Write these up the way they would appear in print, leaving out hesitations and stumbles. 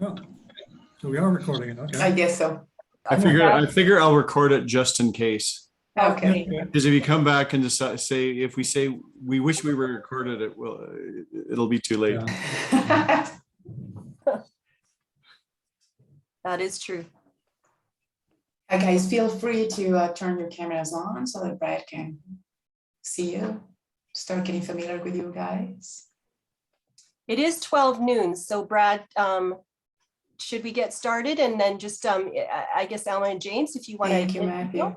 Oh, so we are recording it, okay. I guess so. I figure I'll record it just in case. Okay. Because if you come back and decide, if we say we wish we were recorded, it'll be too late. Yeah. That is true. Guys, feel free to turn your cameras on so that Brad can see you, start getting familiar with you guys. It is 12 noon. So Brad, should we get started? And then just, I guess, Alma and James, if you want Thank to, you, Matthew.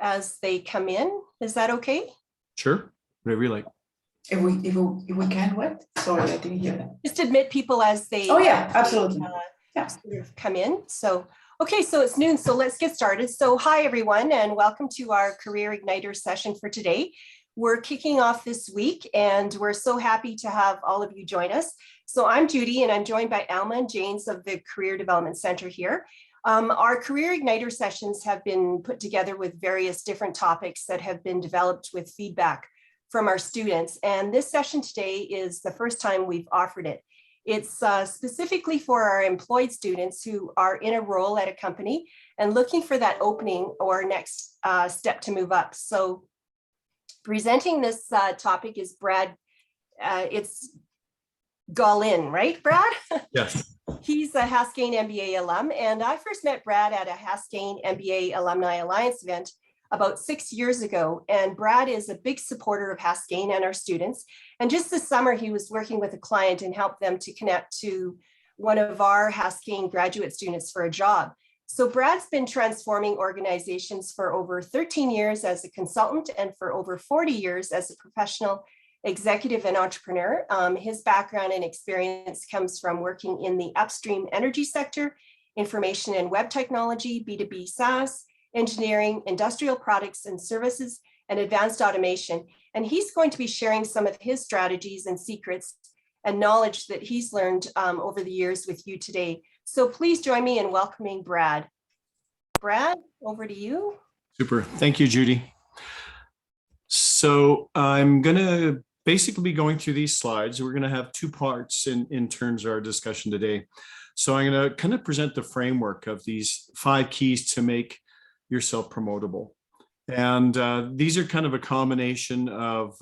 as they come in, is that okay? Sure, whatever you like. If we can, what? Sorry, I didn't hear that. Just admit people as they Oh yeah, absolutely. sort of come in. So, okay, so it's noon, so let's get started. So hi, everyone, and welcome to our Career Igniter session for today. We're kicking off this week, and we're so happy to have all of you join us. So I'm Judy, and I'm joined by Alma and James of the Career Development Center here. Our Career Igniter sessions have been put together with various different topics that have been developed with feedback from our students. And this session today is the first time we've offered it. It's specifically for our employed students who are in a role at a company and looking for that opening or next step to move up. So presenting this topic is Brad. It's Gaulin, right, Brad? Yes. He's a Haskayne MBA alum, and I first met Brad at a Haskayne MBA Alumni Alliance event about 6 years ago. And Brad is a big supporter of Haskayne and our students. And just this summer, he was working with a client and helped them to connect to one of our Haskayne graduate students for a job. So Brad's been transforming organizations for over 13 years as a consultant and for over 40 years as a professional executive and entrepreneur. His background and experience comes from working in the upstream energy sector, information and web technology, B2B SaaS, engineering, industrial products and services, and advanced automation. And he's going to be sharing some of his strategies and secrets and knowledge that he's learned over the years with you today. So please join me in welcoming Brad. Brad, over to you. Super. Thank you, Judy. So I'm going to basically be going through these slides. We're going to have two parts in terms of our discussion today. So I'm going to kind of present the framework of these 5 keys to make yourself promotable. And these are kind of a combination of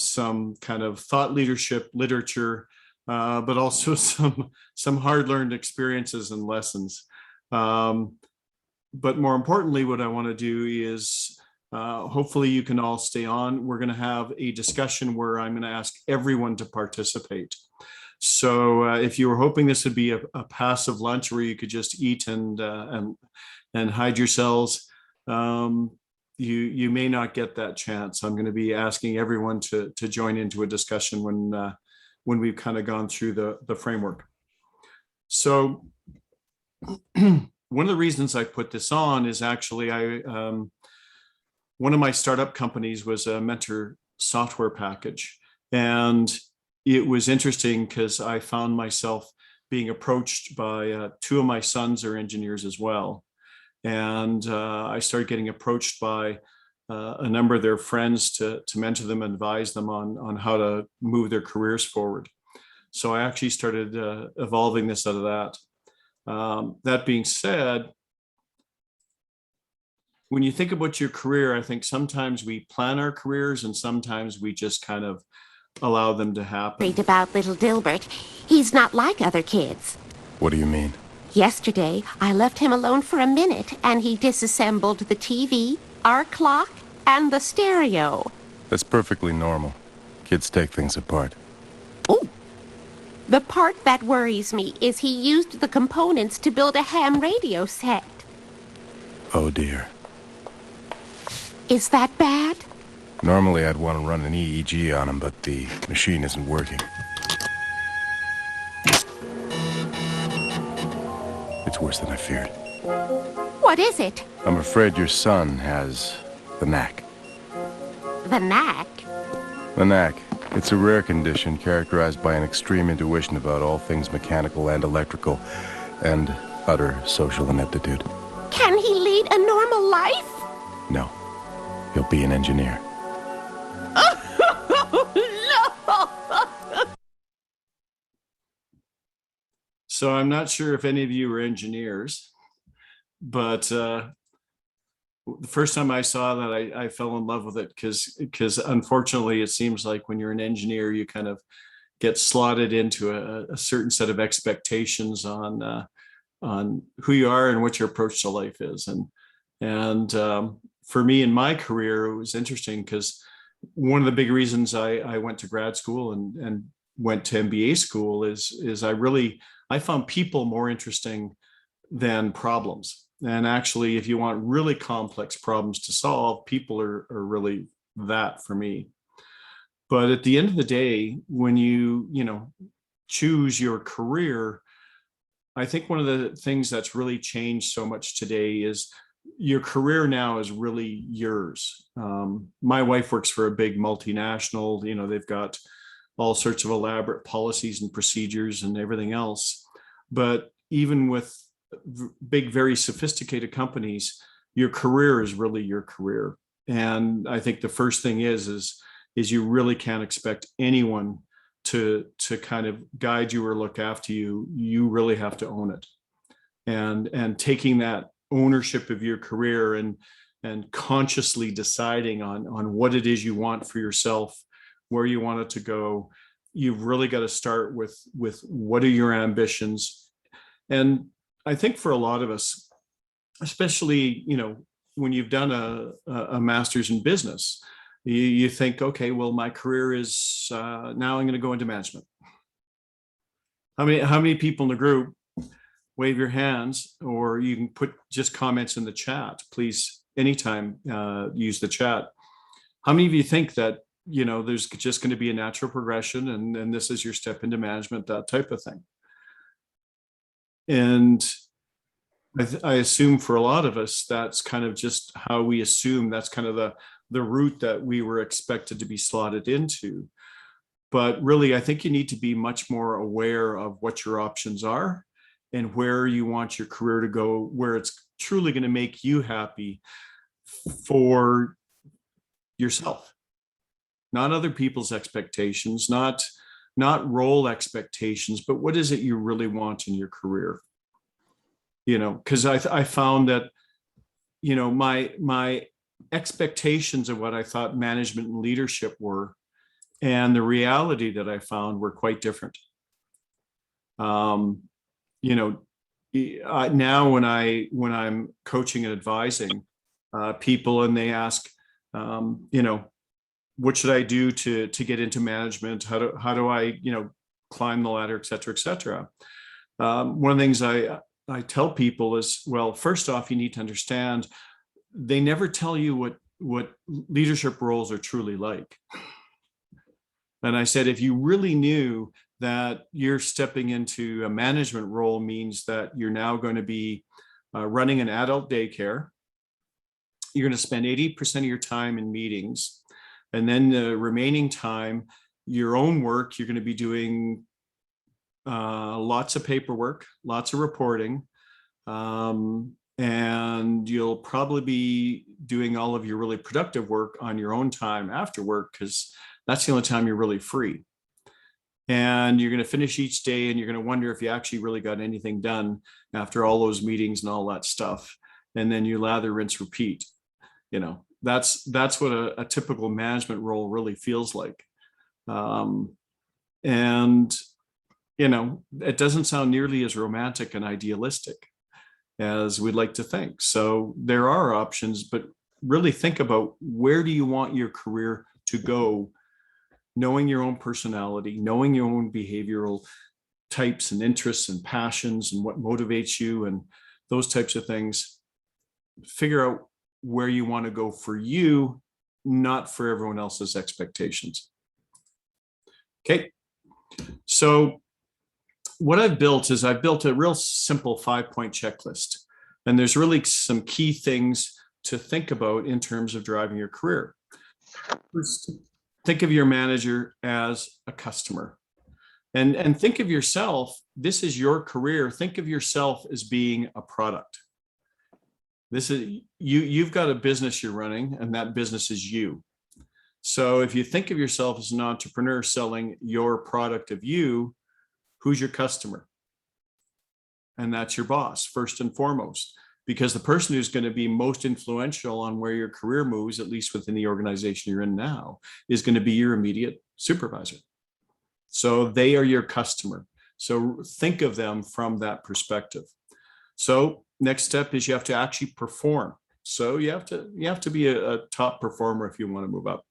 some kind of thought leadership literature, but also some hard-learned experiences and lessons. But more importantly, what I want to do is hopefully you can all stay on. We're going to have a discussion where I'm going to ask everyone to participate. So if you were hoping this would be a passive lunch where you could just eat and hide yourselves, you may not get that chance. I'm going to be asking everyone to join into a discussion when we've kind of gone through the framework. So one of the reasons I put this on is actually one of my startup companies was a mentor software package. And it was interesting because I found myself being approached by 2 of my sons are engineers as well. And I started getting approached by a number of their friends to mentor them and advise them on how to move their careers forward. So I actually started evolving this out of that. That being said, when you think about your career, I think sometimes we plan our careers and sometimes we just kind of allow them to happen. Worried about little Dilbert. He's not like other kids. What do you mean? Yesterday, I left him alone for a minute, and he disassembled the TV, our clock, and the stereo. That's perfectly normal. Kids take things apart. Oh! The part that worries me is he used the components to build a ham radio set. Oh dear. Is that bad? Normally I'd want to run an EEG on him, but the machine isn't working. It's worse than I feared. What is it? I'm afraid your son has the knack. The knack? The knack. It's a rare condition characterized by an extreme intuition about all things mechanical and electrical, and utter social ineptitude. Can he lead a normal life? No. He'll be an engineer. So I'm not sure if any of you are engineers, but the first time I saw that, I fell in love with it because unfortunately, it seems like when you're an engineer, you kind of get slotted into a certain set of expectations on who you are and what your approach to life is. And for me in my career, it was interesting because one of the big reasons I went to grad school and went to MBA school is I found people more interesting than problems. And actually, if you want really complex problems to solve, people are really that for me. But at the end of the day, when you choose your career, I think one of the things that's really changed so much today is your career now is really yours. My wife works for a big multinational. They've got all sorts of elaborate policies and procedures and everything else. But even with big, very sophisticated companies, your career is really your career. And I think the first thing is you really can't expect anyone to kind of guide you or look after you. You really have to own it. And taking that ownership of your career and consciously deciding on what it is you want for yourself, where you want it to go, you've really got to start with what are your ambitions. And I think for a lot of us, especially, when you've done a master's in business, you think, okay, well, my career is now I'm going to go into management. How many people in the group, wave your hands, or you can put just comments in the chat, please, anytime, use the chat. How many of you think that, there's just going to be a natural progression and this is your step into management, that type of thing? And I assume for a lot of us, that's kind of just how we assume that's kind of the route that we were expected to be slotted into. But really, I think you need to be much more aware of what your options are and where you want your career to go, where it's truly going to make you happy for yourself, not other people's expectations, not role expectations, but what is it you really want in your career? Because I found that, my expectations of what I thought management and leadership were, and the reality that I found were quite different. Now when I'm coaching and advising people, and they ask, what should I do to get into management? How do I, climb the ladder, et cetera, et cetera. One of the things I tell people is, well, first off, you need to understand they never tell you what leadership roles are truly like. And I said, if you really knew that you're stepping into a management role means that you're now going to be running an adult daycare, you're going to spend 80% of your time in meetings, and then the remaining time, your own work, you're going to be doing lots of paperwork, lots of reporting, and you'll probably be doing all of your really productive work on your own time after work, because that's the only time you're really free. And you're going to finish each day and you're going to wonder if you actually really got anything done after all those meetings and all that stuff. And then you lather, rinse, repeat. That's what a typical management role really feels like. And it doesn't sound nearly as romantic and idealistic as we'd like to think. So there are options, but really think about, where do you want your career to go? Knowing your own personality, knowing your own behavioral types and interests and passions and what motivates you and those types of things. Figure out where you want to go for you, not for everyone else's expectations. Okay. So what I've built is a real simple 5-point checklist. And there's really some key things to think about in terms of driving your career. First, think of your manager as a customer. And think of yourself, this is your career. Think of yourself as being a product. This is you've got a business you're running, and that business is you. So if you think of yourself as an entrepreneur selling your product of you, who's your customer? and that's your boss first and foremost, because the person who's going to be most influential on where your career moves, at least within the organization you're in now, is going to be your immediate supervisor. So they are your customer. So think of them from that perspective. So next step is you have to actually perform. So you have to be a top performer if you want to move up.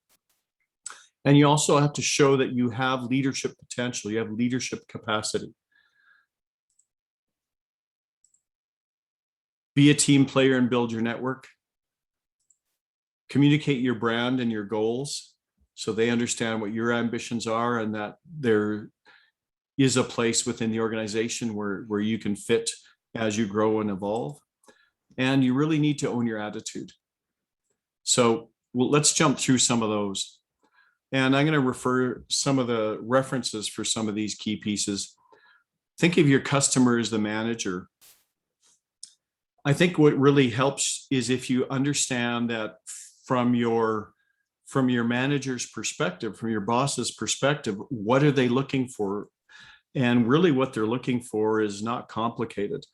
And you also have to show that you have leadership potential, you have leadership capacity. Be a team player and build your network. Communicate your brand and your goals so they understand what your ambitions are and that there is a place within the organization where you can fit as you grow and evolve. And you really need to own your attitude. So let's jump through some of those. And I'm going to refer some of the references for some of these key pieces. Think of your customer as the manager. I think what really helps is if you understand that from your manager's perspective, from your boss's perspective, what are they looking for? And really what they're looking for is not complicated.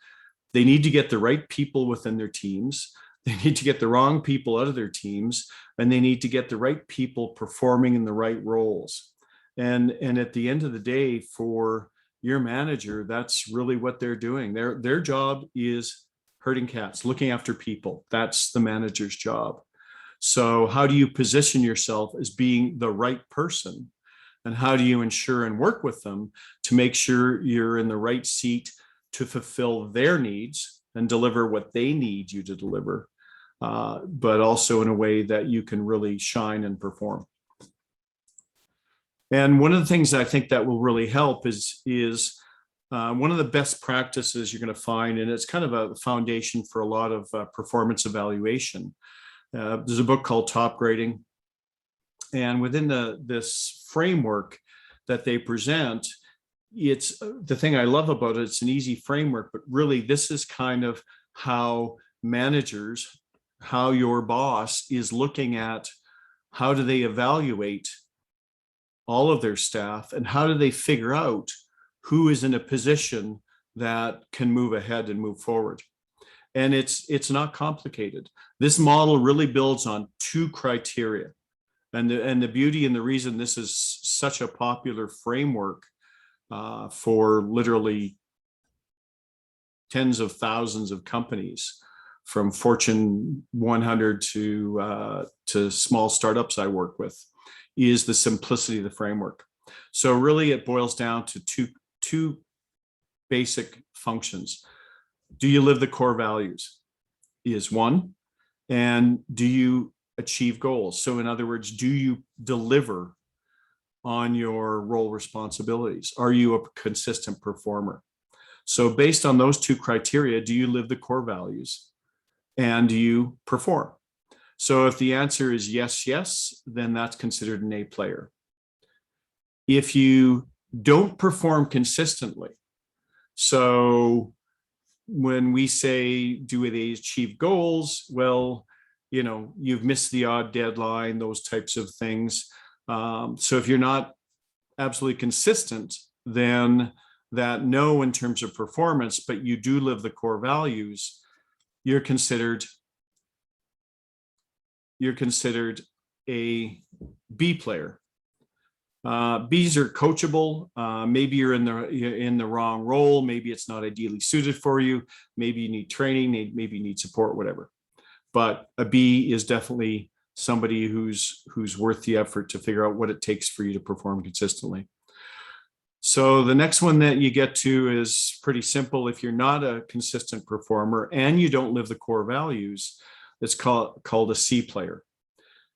They need to get the right people within their teams. They need to get the wrong people out of their teams, and they need to get the right people performing in the right roles. And at the end of the day, for your manager, that's really what they're doing. Their job is herding cats, looking after people. That's the manager's job. So how do you position yourself as being the right person? And how do you ensure and work with them to make sure you're in the right seat to fulfill their needs and deliver what they need you to deliver, but also in a way that you can really shine and perform. And one of the things I think that will really help is one of the best practices you're going to find, and it's kind of a foundation for a lot of performance evaluation. There's a book called Top Grading. And within this framework that they present, it's the thing I love about it. It's an easy framework, but really this is kind of how managers, how your boss is looking at how do they evaluate all of their staff and how do they figure out who is in a position that can move ahead and move forward. And it's not complicated. This model really builds on two criteria. And the beauty and the reason this is such a popular framework for literally tens of thousands of companies, from Fortune 100 to small startups I work with, is the simplicity of the framework. So really it boils down to two basic functions. Do you live the core values is one, and do you achieve goals? So in other words, do you deliver on your role responsibilities? Are you a consistent performer? So based on those two criteria, do you live the core values and do you perform? So if the answer is yes, yes, then that's considered an A player. If you don't perform consistently, so when we say, do they achieve goals? Well, you've missed the odd deadline, those types of things. So if you're not absolutely consistent, then that no in terms of performance, but you do live the core values, you're considered a B player. Bs are coachable. Maybe you're in the wrong role. Maybe it's not ideally suited for you. Maybe you need training. Maybe you need support, whatever. But a B is definitely somebody who's worth the effort to figure out what it takes for you to perform consistently. So the next one that you get to is pretty simple. If you're not a consistent performer and you don't live the core values, it's called a C player.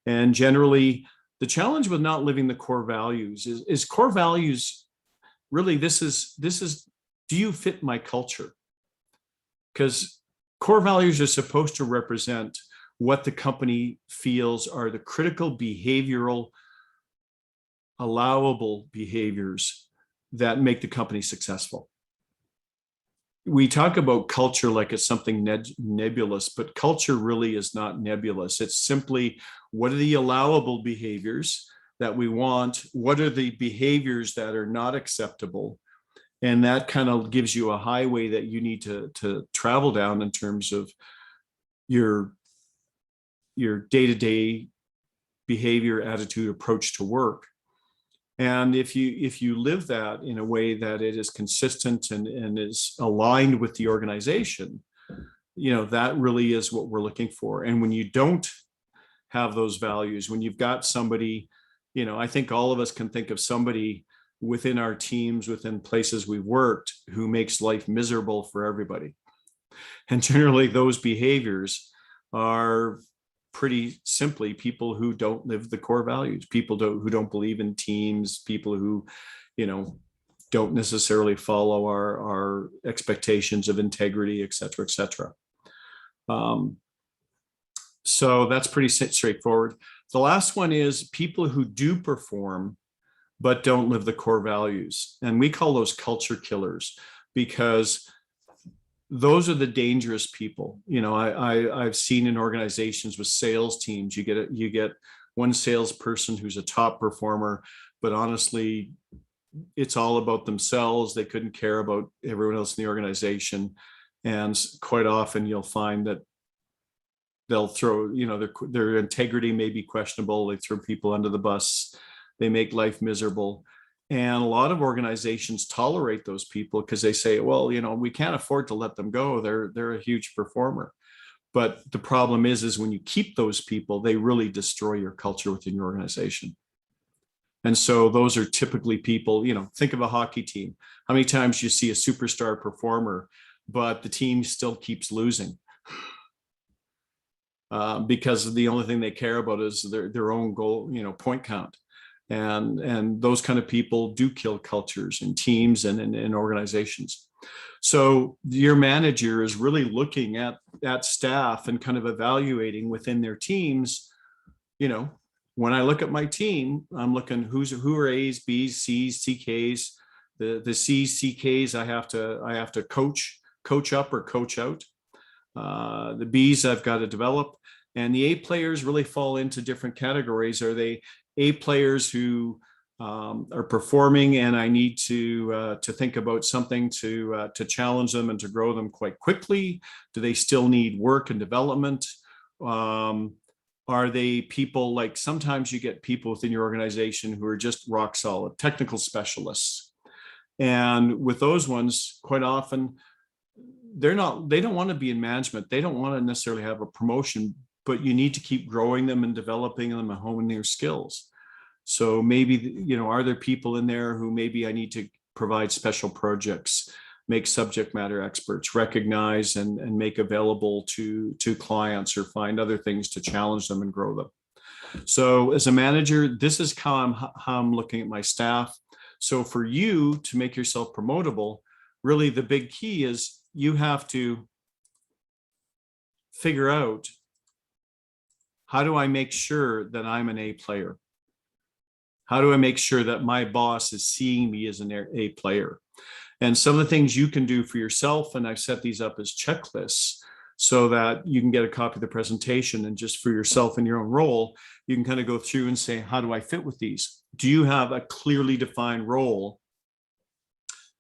And generally, the challenge with not living the core values is core values, really, this is, do you fit my culture? Because core values are supposed to represent what the company feels are the critical behavioral, allowable behaviors that make the company successful. We talk about culture like it's something nebulous, but culture really is not nebulous. It's simply, what are the allowable behaviors that we want? What are the behaviors that are not acceptable? And that kind of gives you a highway that you need to travel down in terms of your day-to-day behavior, attitude, approach to work. And if you live that in a way that it is consistent and is aligned with the organization, that really is what we're looking for. And when you don't have those values, when you've got somebody, I think all of us can think of somebody within our teams, within places we've worked, who makes life miserable for everybody. And generally those behaviors are pretty simply people who don't live the core values, people who don't believe in teams, people who, don't necessarily follow our expectations of integrity, et cetera, et cetera. So that's pretty straightforward. The last one is people who do perform, but don't live the core values. And we call those culture killers, because those are the dangerous people. I've seen in organizations with sales teams, you get one salesperson who's a top performer, but honestly, it's all about themselves. They couldn't care about everyone else in the organization. And quite often you'll find that they'll throw, their integrity may be questionable. They throw people under the bus. They make life miserable. And a lot of organizations tolerate those people because they say, well, we can't afford to let them go. They're a huge performer. But the problem is when you keep those people, they really destroy your culture within your organization. And so those are typically people, think of a hockey team. How many times you see a superstar performer, but the team still keeps losing? Because the only thing they care about is their own goal, point count. And those kind of people do kill cultures and teams and organizations. So your manager is really looking at staff and kind of evaluating within their teams. When I look at my team, I'm looking who are A's, B's, C's, CKs. The C's, CKs I have to coach up or coach out. The B's I've got to develop. And the A players really fall into different categories. Are they A players who are performing, and I need to think about something to challenge them and to grow them quite quickly? Do they still need work and development? Are they people like, sometimes you get people within your organization who are just rock solid, technical specialists. And with those ones, quite often, they don't want to be in management. They don't want to necessarily have a promotion, but you need to keep growing them and developing them and honing their skills. So maybe, are there people in there who maybe I need to provide special projects, make subject matter experts, recognize and make available to clients, or find other things to challenge them and grow them. So as a manager, this is how I'm looking at my staff. So for you to make yourself promotable, really the big key is you have to figure out, how do I make sure that I'm an A player? How do I make sure that my boss is seeing me as an A player? And some of the things you can do for yourself, and I've set these up as checklists so that you can get a copy of the presentation, and just for yourself in your own role, you can kind of go through and say, how do I fit with these? Do you have a clearly defined role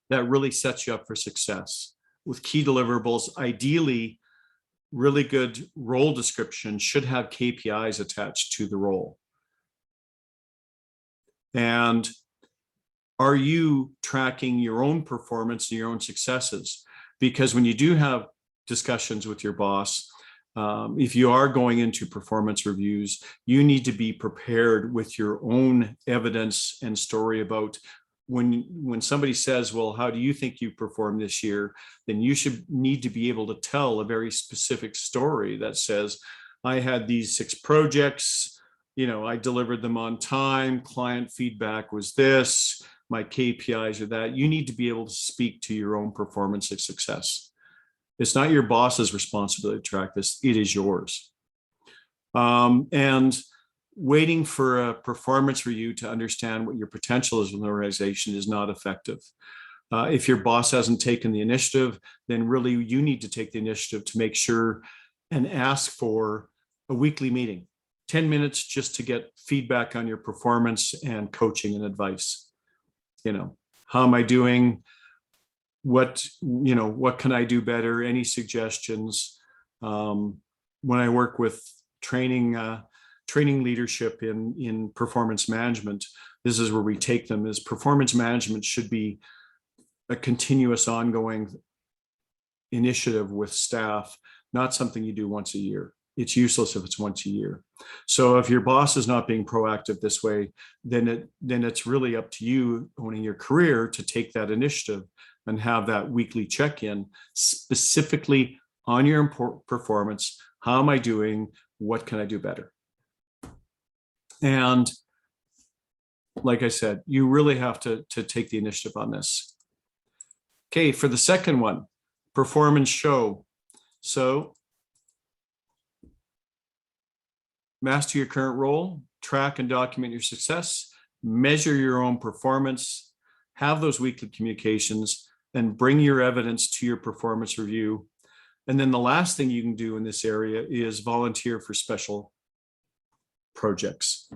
that really sets you up for success with key deliverables? Ideally, really good role description should have KPIs attached to the role. And are you tracking your own performance and your own successes? Because when you do have discussions with your boss, if you are going into performance reviews, you need to be prepared with your own evidence and story about when somebody says, well, how do you think you performed this year? Then you should need to be able to tell a very specific story that says, I had these 6 projects, I delivered them on time, client feedback was this, my KPIs are that. You need to be able to speak to your own performance and success. It's not your boss's responsibility to track this, it is yours. And waiting for a performance review to understand what your potential is in the organization is not effective. If your boss hasn't taken the initiative, then really you need to take the initiative to make sure and ask for a weekly meeting, 10 minutes just to get feedback on your performance and coaching and advice. How am I doing? what can I do better? Any suggestions? When I work with training leadership in performance management, this is where we take them. Is performance management should be a continuous, ongoing initiative with staff, not something you do once a year. It's useless if it's once a year. So if your boss is not being proactive this way, then it's really up to you owning your career to take that initiative and have that weekly check-in specifically on your performance. How am I doing? What can I do better? And like I said, you really have to take the initiative on this. Okay, for the second one, performance show. So master your current role, track and document your success, measure your own performance, have those weekly communications, and bring your evidence to your performance review. And then the last thing you can do in this area is volunteer for special projects.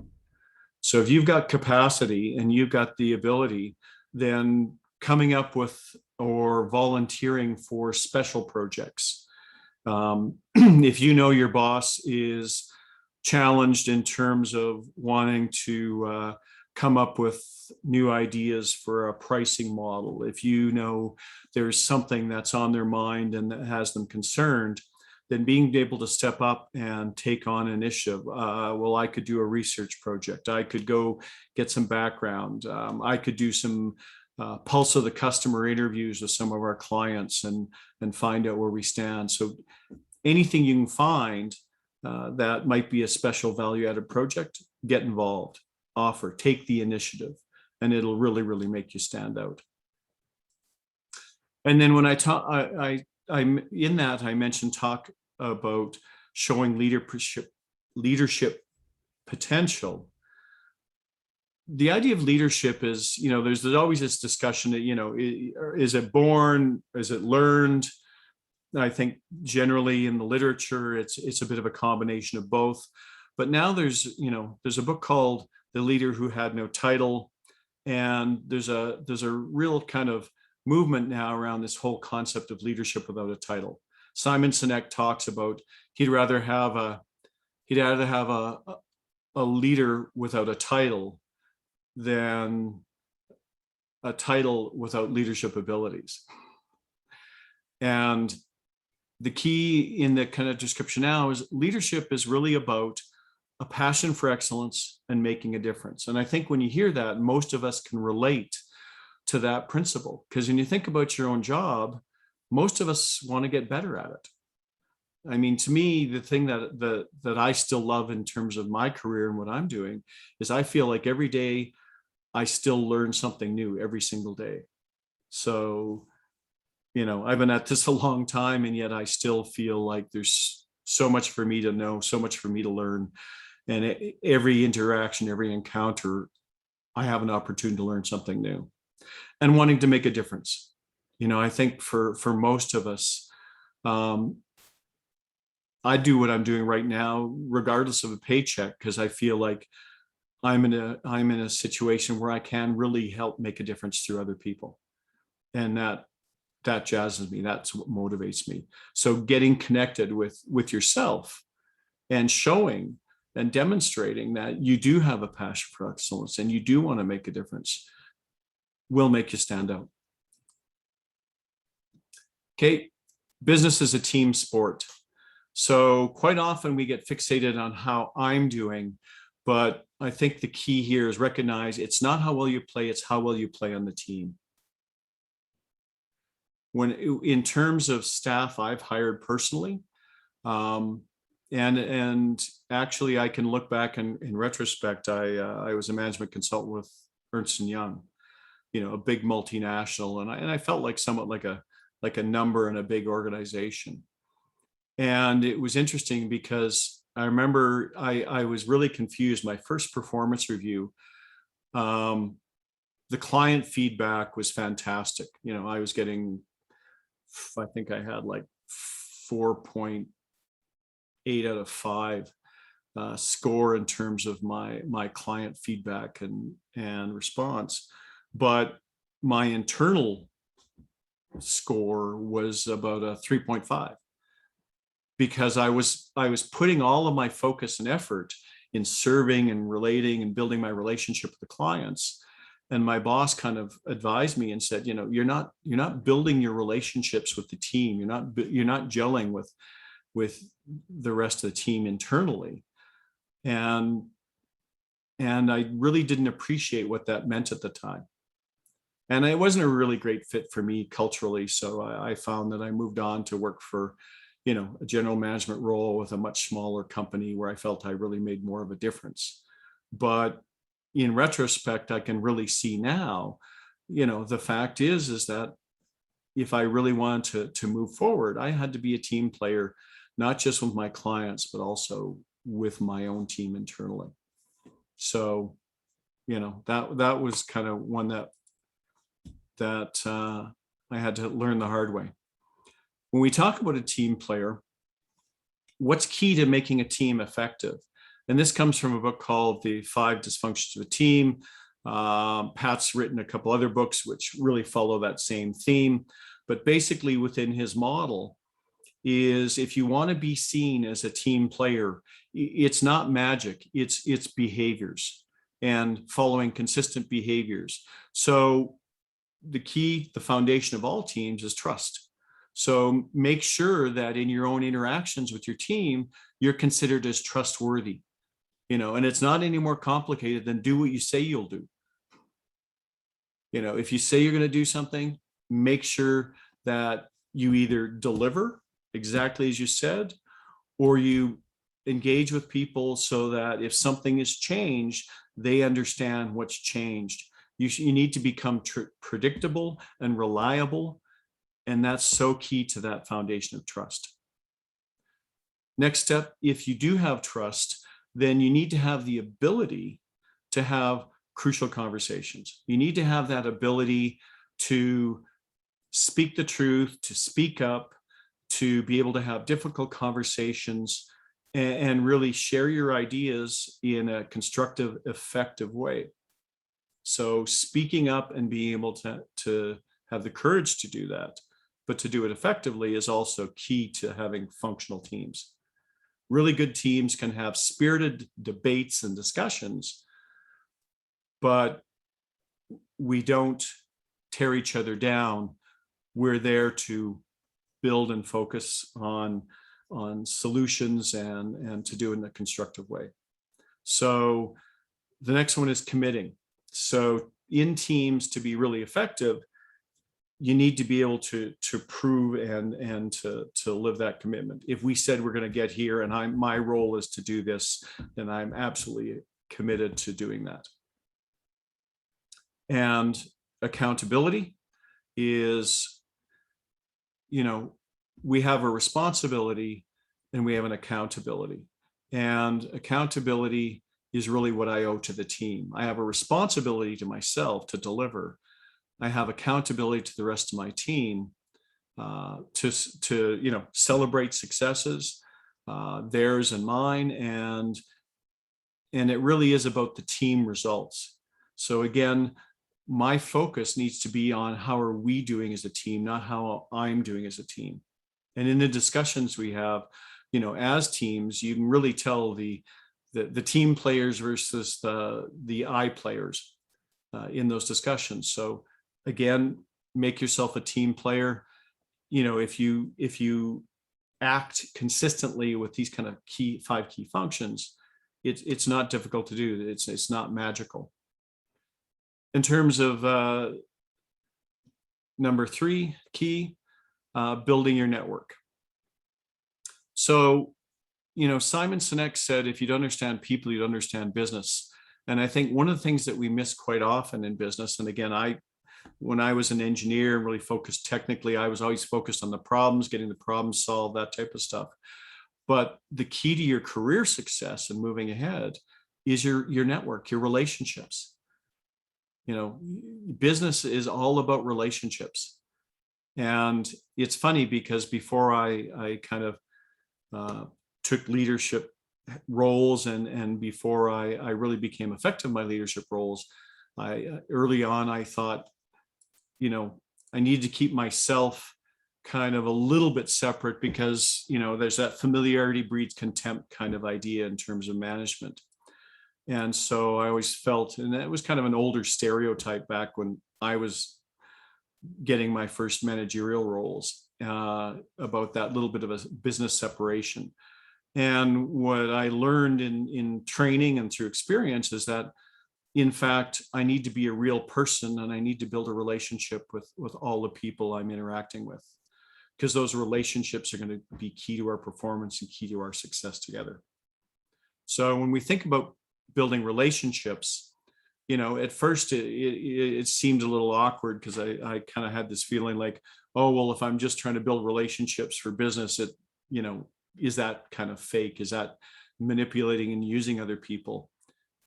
So if you've got capacity and you've got the ability, then coming up with or volunteering for special projects. If you know your boss is challenged in terms of wanting to come up with new ideas for a pricing model, if you know there's something that's on their mind and that has them concerned, then being able to step up and take on an initiative. Well, I could do a research project. I could go get some background. I could do some pulse of the customer interviews with some of our clients and find out where we stand. So anything you can find that might be a special value added project, get involved, offer, take the initiative, and it'll really, really make you stand out. And then when I mentioned talk about showing leadership potential. The idea of leadership is, there's always this discussion that, is it born? Is it learned? I think generally in the literature, it's a bit of a combination of both. But now there's a book called The Leader Who Had No Title. And there's a real kind of movement now around this whole concept of leadership without a title. Simon Sinek talks about he'd rather have a leader without a title than a title without leadership abilities. And the key in the kind of description now is leadership is really about a passion for excellence and making a difference. And I think when you hear that, most of us can relate to that principle, because when you think about your own job, most of us want to get better at it. I mean, to me, the thing that I still love in terms of my career and what I'm doing is I feel like every day I still learn something new every single day. So, I've been at this a long time, and yet I still feel like there's so much for me to know, so much for me to learn. And every interaction, every encounter, I have an opportunity to learn something new and wanting to make a difference. I think for most of us, I do what I'm doing right now, regardless of a paycheck, because I feel like I'm in a situation where I can really help make a difference through other people. And that jazzes me. That's what motivates me. So getting connected with yourself and showing and demonstrating that you do have a passion for excellence and you do want to make a difference will make you stand out. Okay, business is a team sport. So quite often we get fixated on how I'm doing, but I think the key here is recognize it's not how well you play, it's how well you play on the team. When in terms of staff I've hired personally, and actually I can look back in retrospect, I was a management consultant with Ernst & Young, a big multinational, and I felt like somewhat like a number in a big organization. And it was interesting because I remember I was really confused. My first performance review, the client feedback was fantastic. I was getting, I think I had like 4.8 out of 5 score in terms of my client feedback and response. But my internal score was about a 3.5, because I was putting all of my focus and effort in serving and relating and building my relationship with the clients. And my boss kind of advised me and said, you're not building your relationships with the team. You're not gelling with the rest of the team internally. And I really didn't appreciate what that meant at the time. And it wasn't a really great fit for me culturally. So I found that I moved on to work for, a general management role with a much smaller company where I felt I really made more of a difference. But in retrospect, I can really see now, the fact is that if I really wanted to move forward, I had to be a team player, not just with my clients, but also with my own team internally. So, that was kind of one that I had to learn the hard way. When we talk about a team player, what's key to making a team effective? And this comes from a book called The 5 Dysfunctions of a Team. Pat's written a couple other books which really follow that same theme. But basically within his model is, if you want to be seen as a team player, it's not magic, it's behaviors and following consistent behaviors. So the foundation of all teams is trust. So make sure that in your own interactions with your team, you're considered as trustworthy, and it's not any more complicated than do what you say you'll do. If you say you're going to do something, make sure that you either deliver exactly as you said, or you engage with people so that if something is changed, they understand what's changed. You need to become predictable and reliable. And that's so key to that foundation of trust. Next step, if you do have trust, then you need to have the ability to have crucial conversations. You need to have that ability to speak the truth, to speak up, to be able to have difficult conversations and really share your ideas in a constructive, effective way. So speaking up and being able to have the courage to do that, but to do it effectively, is also key to having functional teams. Really good teams can have spirited debates and discussions, but we don't tear each other down. We're there to build and focus on solutions and to do it in a constructive way. So the next one is committing. So in teams, to be really effective, you need to be able to prove and to live that commitment. If we said we're going to get here and my role is to do this, then I'm absolutely committed to doing that. And accountability is, we have a responsibility and we have an accountability. And accountability is really what I owe to the team. I have a responsibility to myself to deliver. I have accountability to the rest of my team to celebrate successes, theirs and mine, and it really is about the team results. So again, my focus needs to be on how are we doing as a team, not how I'm doing as a team. And in the discussions we have, as teams, you can really tell the team players versus the I players in those discussions. So again, make yourself a team player. If you act consistently with these kind of 5 key functions, it's not difficult to do. It's not magical. In terms of number 3 key, building your network. So, Simon Sinek said, if you don't understand people, you don't understand business. And I think one of the things that we miss quite often in business, and again, when I was an engineer and really focused technically, I was always focused on the problems, getting the problems solved, that type of stuff. But the key to your career success and moving ahead is your network, your relationships. Business is all about relationships. And it's funny because before I kind of took leadership roles and before I really became effective in my leadership roles, early on I thought, I need to keep myself kind of a little bit separate because, you know, there's that familiarity breeds contempt kind of idea in terms of management. And so I always felt, and it was kind of an older stereotype back when I was getting my first managerial roles, about that little bit of a business separation. And what I learned in training and through experience is that, in fact, I need to be a real person, and I need to build a relationship with all the people I'm interacting with, because those relationships are going to be key to our performance and key to our success together. So when we think about building relationships, you know, at first it seemed a little awkward because I kind of had this feeling like, oh, well, if I'm just trying to build relationships for business, it, you know, is that kind of fake? Is that manipulating and using other people?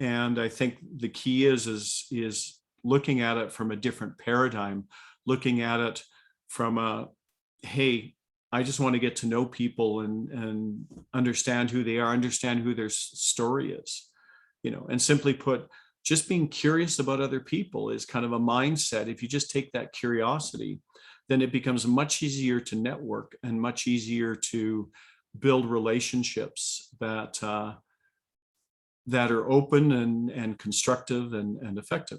And I think the key is looking at it from a different paradigm, looking at it from a, hey, I just want to get to know people and understand who they are, understand who their story is, you know, and simply put, just being curious about other people is kind of a mindset. If you just take that curiosity, then it becomes much easier to network and much easier to build relationships that are open and constructive and effective.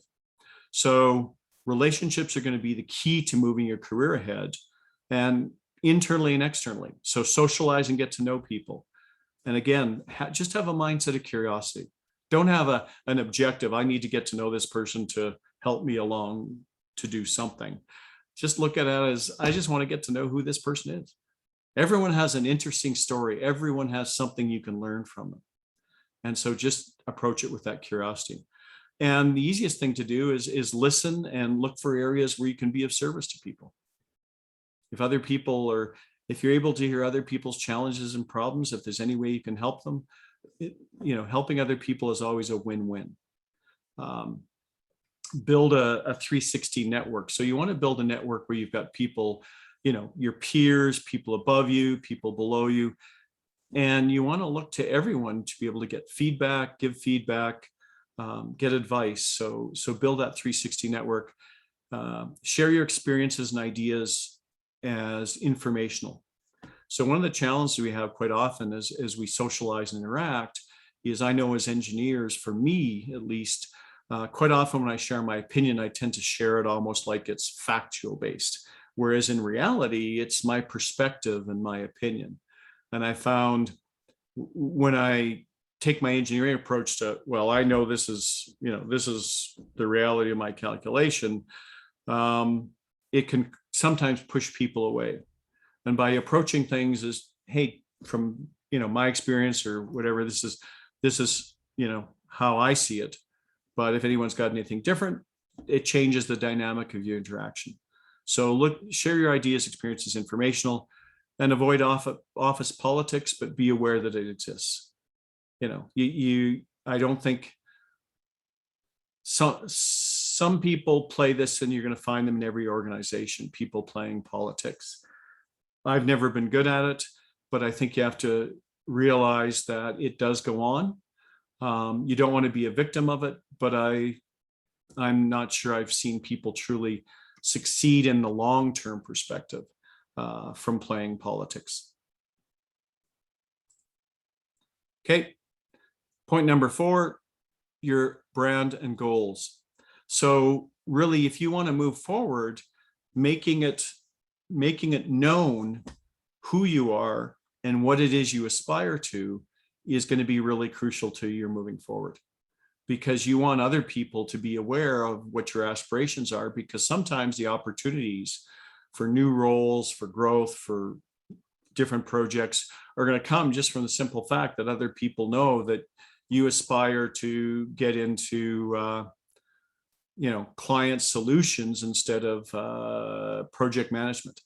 So relationships are going to be the key to moving your career ahead, and internally and externally. So socialize and get to know people. And again, just have a mindset of curiosity. Don't have an objective. I need to get to know this person to help me along to do something. Just look at it as, I just want to get to know who this person is. Everyone has an interesting story. Everyone has something you can learn from them. And so just approach it with that curiosity. And the easiest thing to do is listen and look for areas where you can be of service to people. If other people are, if you're able to hear other people's challenges and problems, if there's any way you can help them, you know, helping other people is always a win-win. Build a 360 network. So you want to build a network where you've got people, you know, your peers, people above you, people below you, and you want to look to everyone to be able to get feedback, give feedback, get advice. So build that 360 network. Share your experiences and ideas as informational. So one of the challenges we have quite often as we socialize and interact is, I know as engineers, for me at least, quite often when I share my opinion, I tend to share it almost like it's factual based, whereas in reality, it's my perspective and my opinion. And I found when I take my engineering approach to, well, I know this is, you know, this is the reality of my calculation, it can sometimes push people away. And by approaching things as, hey, from, you know, my experience or whatever, this is, you know, how I see it. But if anyone's got anything different, it changes the dynamic of your interaction. So share your ideas, experiences, informational, and avoid office politics, but be aware that it exists. You know, I don't think some people play this, and you're going to find them in every organization, people playing politics. I've never been good at it, but I think you have to realize that it does go on. You don't want to be a victim of it, but I'm not sure I've seen people truly succeed in the long-term perspective from playing politics. Okay, point number 4, your brand and goals. So really, if you want to move forward, making it known who you are and what it is you aspire to is going to be really crucial to your moving forward, because you want other people to be aware of what your aspirations are, because sometimes the opportunities for new roles, for growth, for different projects are going to come just from the simple fact that other people know that you aspire to get into you know, client solutions instead of project management.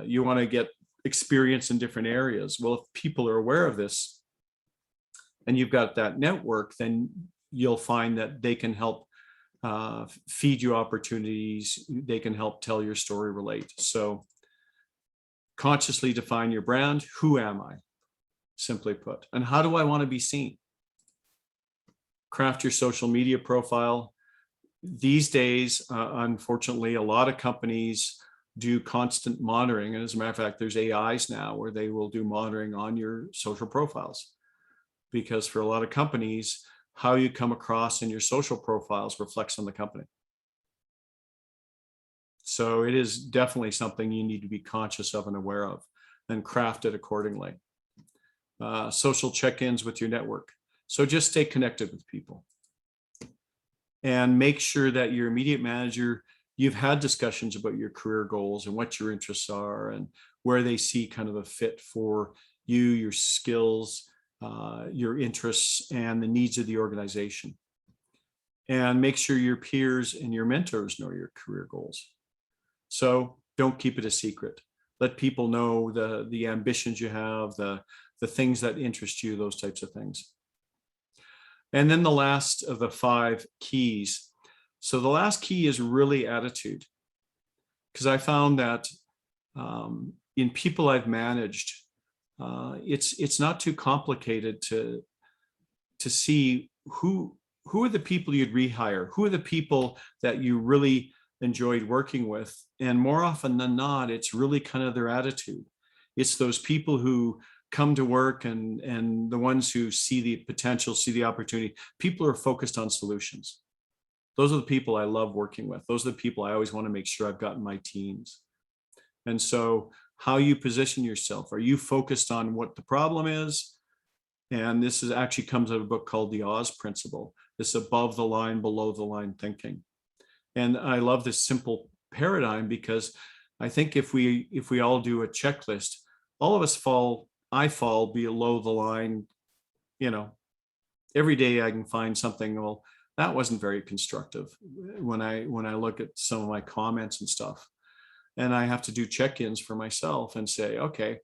You want to get experience in different areas. Well, if people are aware of this and you've got that network, then you'll find that they can help feed you opportunities. They can help tell your story, relate. So consciously define your brand. Who am I? Simply put. And how do I want to be seen? Craft your social media profile. these days, unfortunately, a lot of companies do constant monitoring. And as a matter of fact, there's AIs now where they will do monitoring on your social profiles. Because for a lot of companies, how you come across in your social profiles reflects on the company. So it is definitely something you need to be conscious of and aware of, and craft it accordingly. Social check-ins with your network. So just stay connected with people. And make sure that your immediate manager, you've had discussions about your career goals and what your interests are and where they see kind of a fit for you, your skills, your interests, and the needs of the organization. And make sure your peers and your mentors know your career goals. So don't keep it a secret. Let people know the ambitions you have, the things that interest you, those types of things. And then the last of the 5 keys. So the last key is really attitude. Because I found that in people I've managed, it's not too complicated to see who are the people you'd rehire, who are the people that you really enjoyed working with. And more often than not, it's really kind of their attitude. It's those people who come to work and the ones who see the potential, see the opportunity. People who are focused on solutions. Those are the people I love working with. Those are the people I always want to make sure I've got in my teams. And so how you position yourself, are you focused on what the problem is? And this is actually comes out of a book called The Oz Principle. This above the line, below the line thinking. And I love this simple paradigm because I think if we all do a checklist, all of us I fall below the line. Every day I can find something, well, that wasn't very constructive when I look at some of my comments and stuff. And I have to do check-ins for myself and say, okay,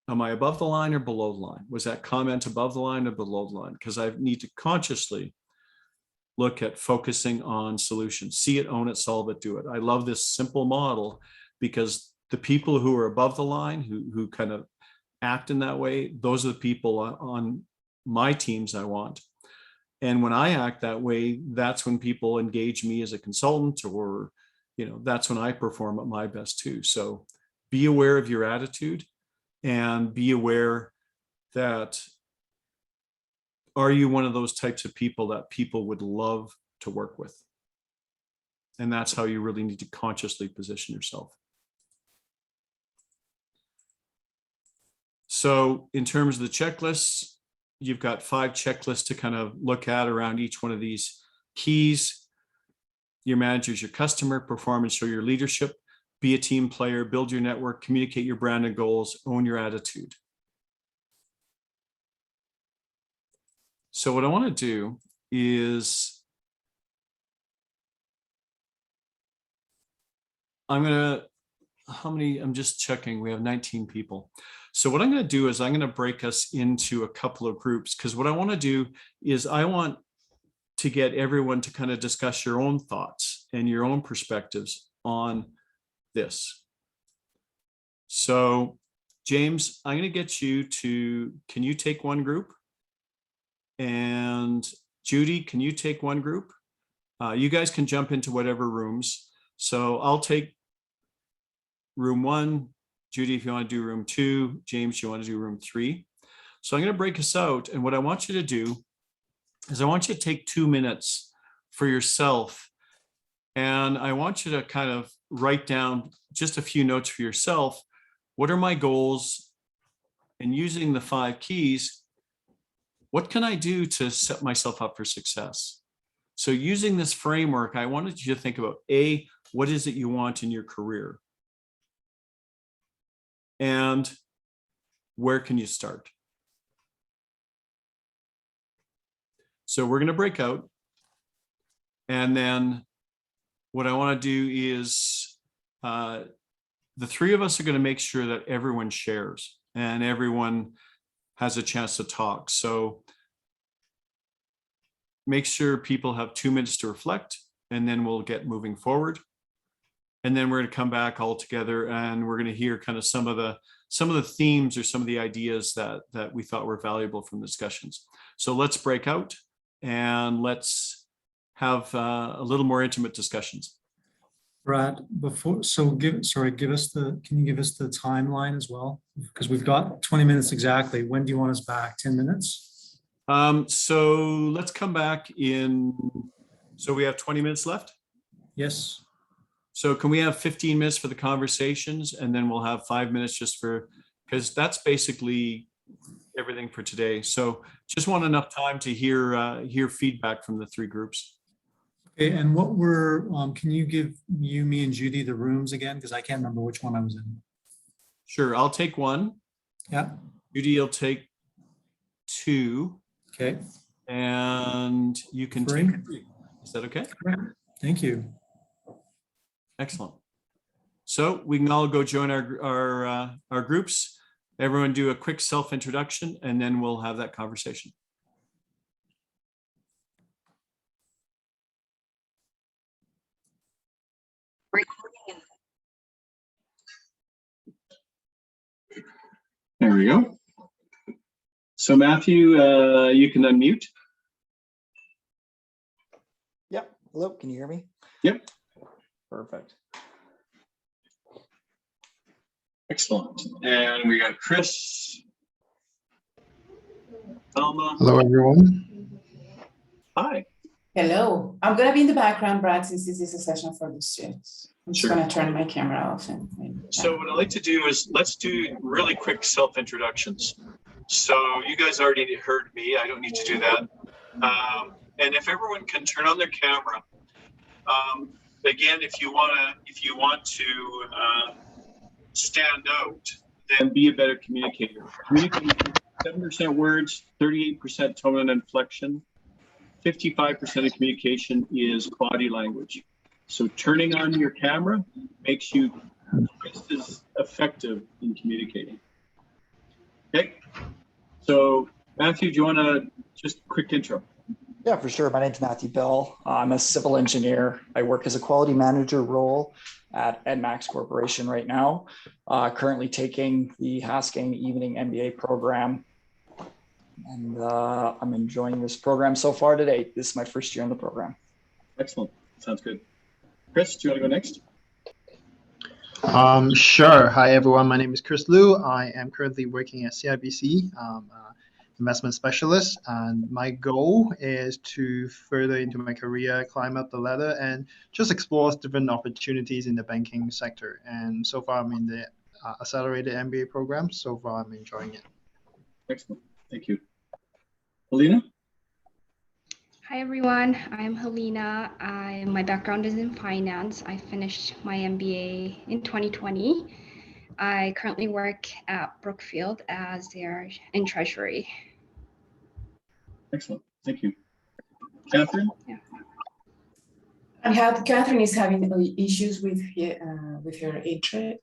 am I above the line or below the line? Was that comment above the line or below the line? Because I need to consciously look at focusing on solutions. See it, own it, solve it, do it. I love this simple model because the people who are above the line, who kind of act in that way, those are the people on my teams I want. And when I act that way, that's when people engage me as a consultant, or that's when I perform at my best too. So be aware of your attitude and be aware that, are you one of those types of people that people would love to work with? And that's how you really need to consciously position yourself. So in terms of the checklists, you've got 5 checklists to kind of look at around each one of these keys. Your manager's your customer, perform and show your leadership, be a team player, build your network, communicate your brand and goals, own your attitude. So what I want to do is I'm just checking, we have 19 people. So what I'm going to do is I'm going to break us into a couple of groups, because what I want to do is I want to get everyone to kind of discuss your own thoughts and your own perspectives on this. So James, I'm going to get you to, can you take one group? And Judy, can you take one group? You guys can jump into whatever rooms. So I'll take room 1. Judy, if you want to do room 2, James, you want to do room 3. So I'm going to break us out. And what I want you to do is I want you to take 2 minutes for yourself. And I want you to kind of write down just a few notes for yourself. What are my goals? And using the 5 keys, what can I do to set myself up for success? So using this framework, I wanted you to think about A, what is it you want in your career? And where can you start? So we're going to break out. And then what I want to do is the 3 of us are going to make sure that everyone shares and everyone has a chance to talk. So make sure people have 2 minutes to reflect, and then we'll get moving forward. And then we're going to come back all together and we're going to hear kind of some of the themes or some of the ideas that we thought were valuable from the discussions. So let's break out and let's have a little more intimate discussions. Brad, can you give us the timeline as well? Because we've got 20 minutes exactly. When do you want us back? 10 minutes? So let's come back so we have 20 minutes left. Yes. So can we have 15 minutes for the conversations, and then we'll have 5 minutes because that's basically everything for today. So just want enough time to hear feedback from the three groups. Okay, and can you give me and Judy the rooms again? Because I can't remember which one I was in. Sure, I'll take one. Yeah. Judy, you'll take two. Okay. And you can Three. take three. Is that okay? Thank you. Excellent. So we can all go join our groups. Everyone do a quick self-introduction, and then we'll have that conversation. There we go. So Matthew, you can unmute. Yep. Hello, can you hear me? Yep. Perfect. Excellent. And we got Chris. Alma. Hello, everyone. Hi. Hello. I'm going to be in the background, Brad, since this is a session for the students. I'm just Sure. going to turn my camera off. So what I'd like to do is let's do really quick self-introductions. So you guys already heard me. I don't need to do that. And if everyone can turn on their camera, again, if you want to stand out, then be a better communicator. Communicating 7% words, 38% tone and inflection, 55% of communication is body language. So turning on your camera makes you just as effective in communicating. Okay. So Matthew, do you want to just quick intro? Yeah, for sure. My name's Matthew Bell. I'm a civil engineer. I work as a quality manager role at EdMax Corporation right now, currently taking the Haskayne Evening MBA program. And I'm enjoying this program so far today. This is my first year in the program. Excellent. Sounds good. Chris, do you want to go next? Sure. Hi, everyone. My name is Chris Liu. I am currently working at CIBC, investment specialist, and my goal is to further into my career, climb up the ladder, and just explore different opportunities in the banking sector. And so far, I'm in the accelerated MBA program. So far, I'm enjoying it. Excellent. Thank you. Helena? Hi everyone, I'm Helena. My background is in finance. I finished my MBA in 2020. I currently work at Brookfield as in treasury. Excellent. Thank you. Catherine? Yeah. Catherine is having issues with her internet,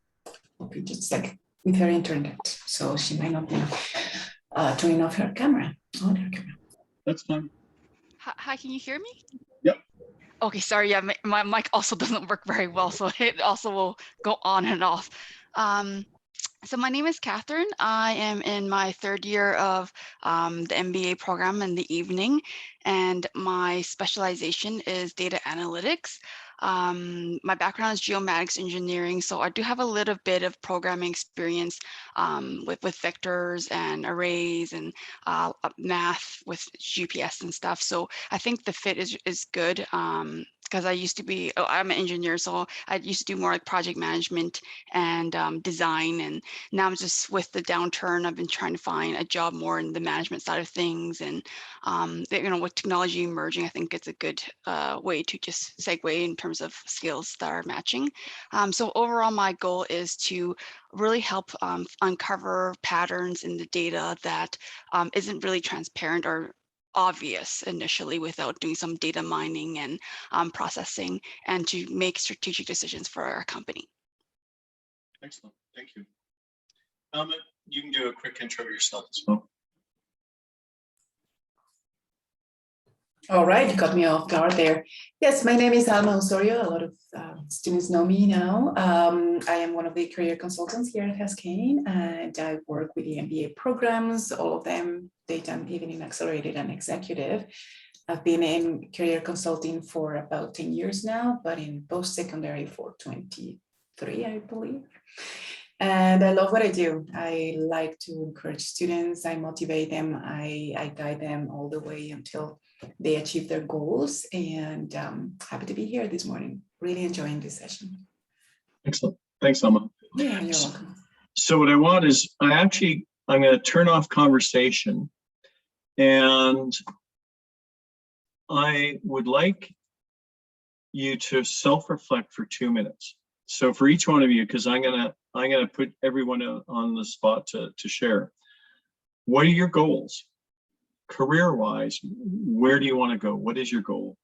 just like with her internet. So she might not be turning off her camera, on her camera. That's fine. Hi, can you hear me? Yep. Okay, sorry. Yeah, my mic also doesn't work very well, so it also will go on and off. So my name is Catherine. I am in my third year of the MBA program in the evening, and my specialization is data analytics. My background is geomatics engineering, so I do have a little bit of programming experience with vectors and arrays and math with GPS and stuff. So I think the fit is good. Because I used to be, I'm an engineer, so I used to do more like project management and design. And now I'm just with the downturn, I've been trying to find a job more in the management side of things. And, with technology emerging, I think it's a good way to just segue in terms of skills that are matching. So overall, my goal is to really help uncover patterns in the data that isn't really transparent or obvious initially without doing some data mining and processing, and to make strategic decisions for our company. Excellent. Thank you. You can do a quick intro of yourself as well. All right, you caught me off guard there. Yes, my name is Alma Osorio. A lot of students know me now. I am one of the career consultants here at Haskayne, and I work with the MBA programs, all of them, daytime, evening, accelerated, and executive. I've been in career consulting for about 10 years now, but in post-secondary for 23, I believe. And I love what I do. I like to encourage students. I motivate them. I guide them all the way until they achieve their goals. And happy to be here this morning. Really enjoying this session. Excellent. Thanks, Alma. Yeah, you're welcome. So what I want is I'm going to turn off conversation, and I would like you to self-reflect for 2 minutes. So for each one of you, because I'm gonna put everyone on the spot to share. What are your goals? Career-wise, where do you want to go? What is your goal?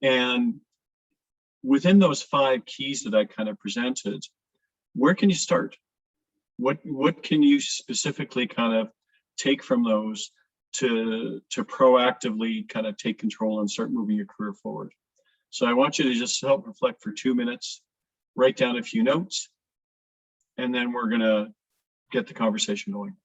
And within those 5 keys that I kind of presented, where can you start? What can you specifically kind of take from those to proactively kind of take control and start moving your career forward? So I want you to just self-reflect for 2 minutes, write down a few notes, and then we're going to get the conversation going.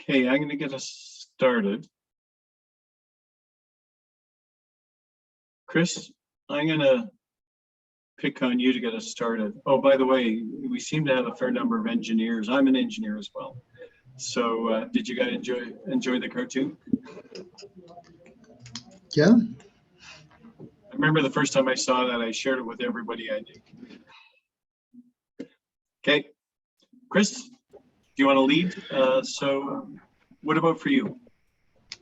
Okay, I'm going to get us started. Chris, I'm going to pick on you to get us started. Oh, by the way, we seem to have a fair number of engineers. I'm an engineer as well. So did you guys enjoy the cartoon? Yeah. I remember the first time I saw that, I shared it with everybody I knew. Okay, Chris, do you want to lead? So what about for you?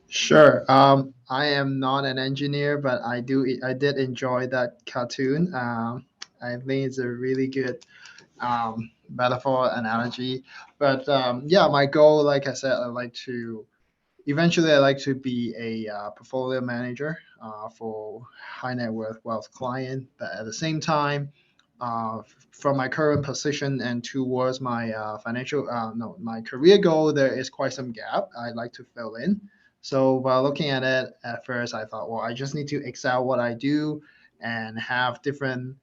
Sure. I am not an engineer, but I did enjoy that cartoon. I think it's a really good metaphor analogy. But yeah, my goal, like I said, Eventually, I'd like to be a portfolio manager for high net worth wealth client. But at the same time, from my current position and towards my my career goal, there is quite some gap I'd like to fill in. So while looking at it at first, I thought, well, I just need to excel what I do and have different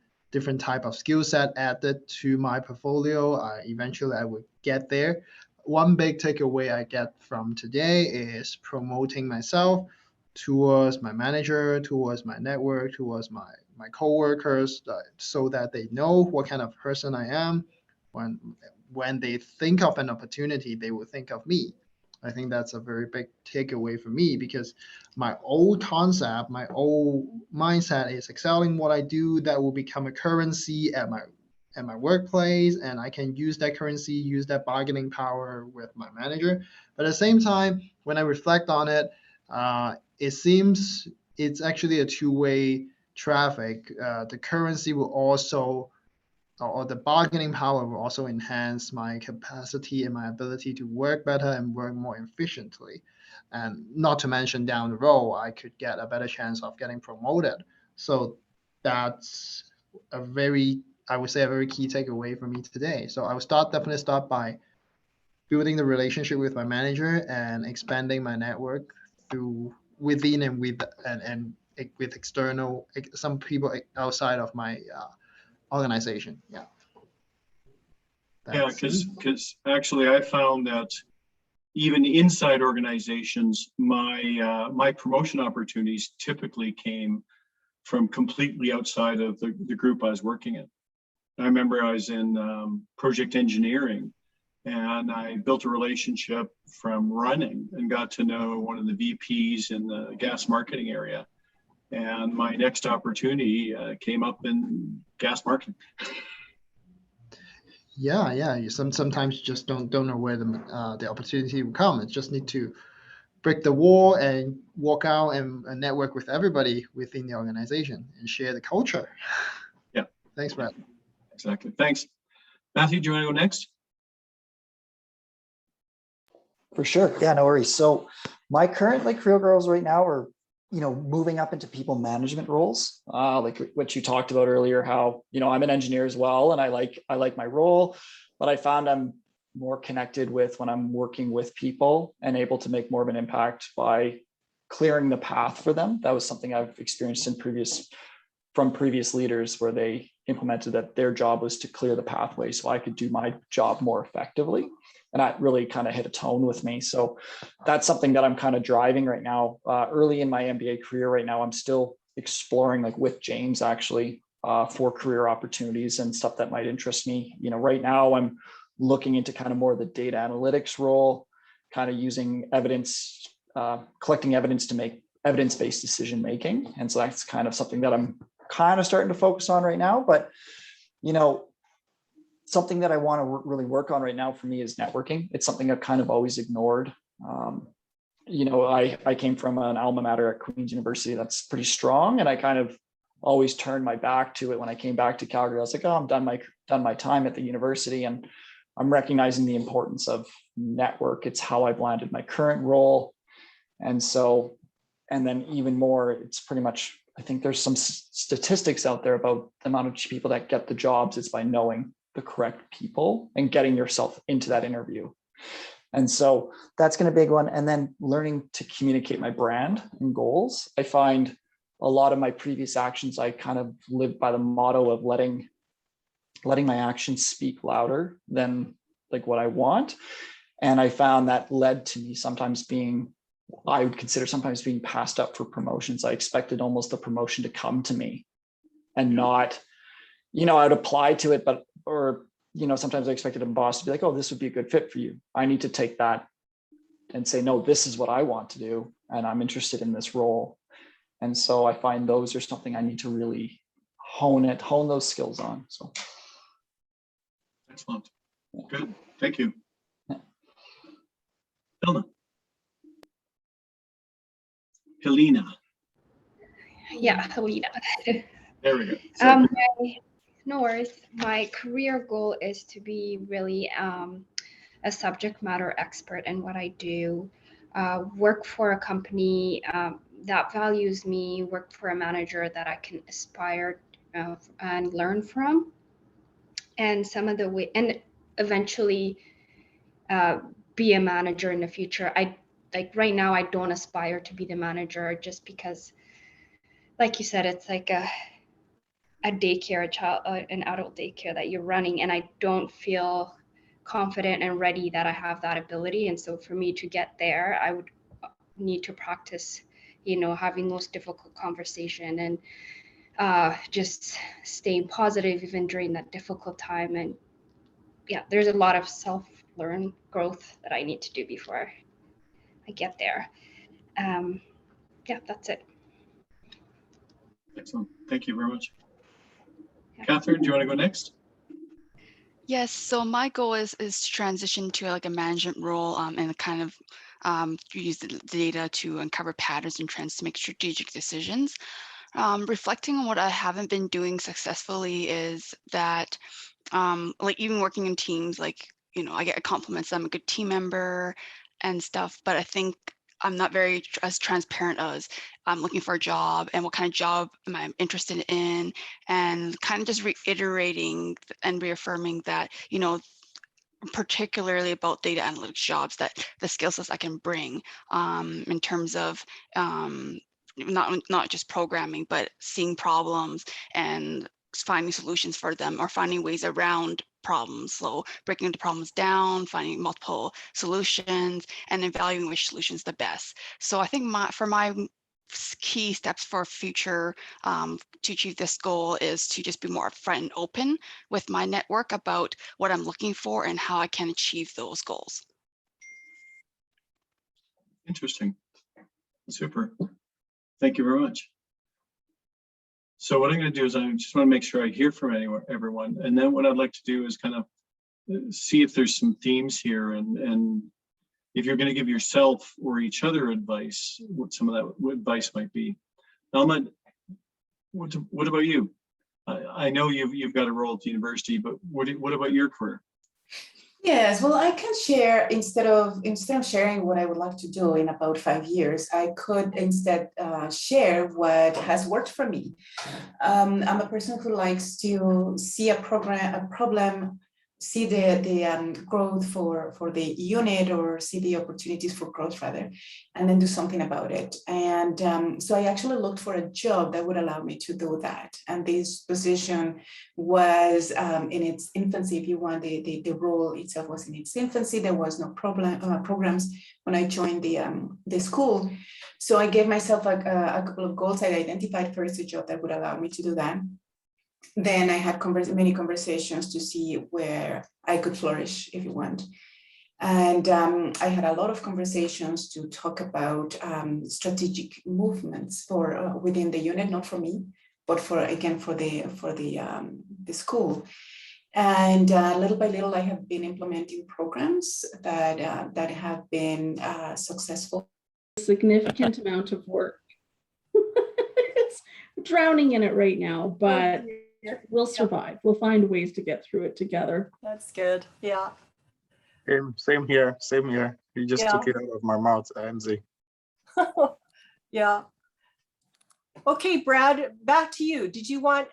type of skill set added to my portfolio. Eventually, I would get there. One big takeaway I get from today is promoting myself towards my manager, towards my network, towards my coworkers, so that they know what kind of person I am. When they think of an opportunity, they will think of me. I think that's a very big takeaway for me, because my old concept, my old mindset is excelling what I do. That will become a currency at my workplace, and I can use that currency, use that bargaining power with my manager. But at the same time, when I reflect on it, it seems it's actually a two-way traffic. The currency will also, or the bargaining power will also enhance my capacity and my ability to work better and work more efficiently. And not to mention down the road, I could get a better chance of getting promoted. So that's a very, I would say, a very key takeaway for me today. So I will definitely start by building the relationship with my manager and expanding my network through within and with external, some people outside of my organization. Yeah. Yeah, because actually I found that even inside organizations, my promotion opportunities typically came from completely outside of the group I was working in. I remember I was in project engineering, and I built a relationship from running and got to know one of the VPs in the gas marketing area. And my next opportunity came up in gas marketing. Yeah. You sometimes just don't know where the opportunity will come. You just need to break the wall and walk out and network with everybody within the organization and share the culture. Yeah. Thanks, Brad. Exactly. Thanks. Matthew, do you want to go next? For sure. Yeah, no worries. So my current career goals right now are, moving up into people management roles, like what you talked about earlier, how, I'm an engineer as well. And I like my role, but I found I'm more connected with when I'm working with people and able to make more of an impact by clearing the path for them. That was something I've experienced from previous leaders, where they implemented that their job was to clear the pathway so I could do my job more effectively. And that really kind of hit a tone with me. So that's something that I'm kind of driving right now. Early in my MBA career right now, I'm still exploring, with James actually, for career opportunities and stuff that might interest me. Right now I'm looking into kind of more of the data analytics role, kind of using evidence, collecting evidence to make evidence-based decision making. And so that's kind of something that I'm kind of starting to focus on right now. But, something that I want to really work on right now for me is networking. It's something I've kind of always ignored. I came from an alma mater at Queen's University that's pretty strong, and I kind of always turned my back to it. When I came back to Calgary, I was like, oh, I'm done my time at the university, and I'm recognizing the importance of network. It's how I've landed my current role. And then even more, it's pretty much, I think there's some statistics out there about the amount of people that get the jobs. It's by knowing the correct people and getting yourself into that interview. And so that's going to be a big one. And then learning to communicate my brand and goals. I find a lot of my previous actions, I kind of lived by the motto of letting my actions speak louder than what I want. And I found that led to me I would consider sometimes being passed up for promotions. I expected almost the promotion to come to me and not, I'd apply to it, sometimes I expected a boss to be like, oh, this would be a good fit for you. I need to take that and say, no, this is what I want to do. And I'm interested in this role. And so I find those are something I need to really hone those skills on. So. Excellent. Good. Thank you. Helena. Yeah, Helena. There we go. No worries. My career goal is to be really a subject matter expert in what I do. Work for a company that values me, work for a manager that I can aspire and learn from. And and eventually be a manager in the future. Right now, I don't aspire to be the manager just because, like you said, it's like a daycare, an adult daycare that you're running, and I don't feel confident and ready that I have that ability. And so for me to get there, I would need to practice, having those difficult conversation and just staying positive even during that difficult time. And yeah, there's a lot of self-learn growth that I need to do before I get there. Yeah, that's it. Excellent. Thank you very much. Catherine, do you want to go next? Yes, so my goal is to transition to a management role and kind of use the data to uncover patterns and trends to make strategic decisions. Reflecting on what I haven't been doing successfully is that even working in teams, I get compliments that I'm a good team member and stuff, but I think I'm not very as transparent as I'm looking for a job and what kind of job am I interested in, and kind of just reiterating and reaffirming that, particularly about data analytics jobs, that the skill sets I can bring in terms of not just programming, but seeing problems and finding solutions for them, or finding ways around problems. So breaking the problems down, finding multiple solutions, and evaluating which solution is the best. So I think for my key steps for future to achieve this goal is to just be more upfront and open with my network about what I'm looking for and how I can achieve those goals. Interesting. Super. Thank you very much. So what I'm going to do is I just want to make sure I hear from everyone. And then what I'd like to do is kind of see if there's some themes here, and if you're going to give yourself or each other advice, what some of that advice might be. Alma, what about you? I know you've got a role at the university, but what about your career? Yes, well, I can share instead of sharing what I would like to do in about 5 years, I could instead share what has worked for me. I'm a person who likes to see a problem, see the growth for the unit, or see the opportunities for growth rather, and then do something about it. And so I actually looked for a job that would allow me to do that. And this position was in its infancy, if you want. The role itself was in its infancy. There was no programs when I joined the school. So I gave myself a couple of goals. I identified first a job that would allow me to do that. Then I had many conversations to see where I could flourish, if you want. And I had a lot of conversations to talk about strategic movements for within the unit, not for me, but for the school. And little by little, I have been implementing programs that have been successful. Significant amount of work. It's drowning in it right now, but we'll survive. We'll find ways to get through it together. That's good. Yeah. Same here. You just took it out of my mouth, MZ. Yeah. Okay, Brad, back to you. Did you want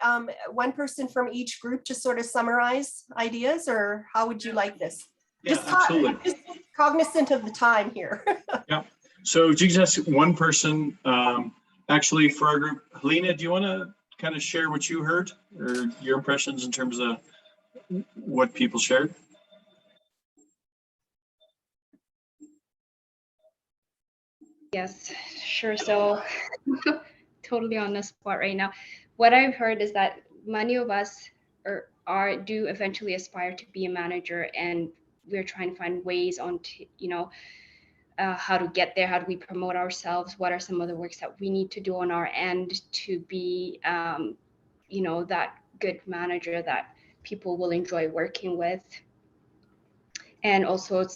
one person from each group to sort of summarize ideas, or how would you like this? Yeah, absolutely. Just cognizant of the time here. Yeah. So just one person, actually for our group. Helena, do you want to kind of share what you heard, or your impressions in terms of what people shared? Yes, sure. So totally on the spot right now. What I've heard is that many of us do eventually aspire to be a manager, and we're trying to find ways on to, how to get there. How do we promote ourselves? What are some of the works that we need to do on our end to be, that good manager that people will enjoy working with? And also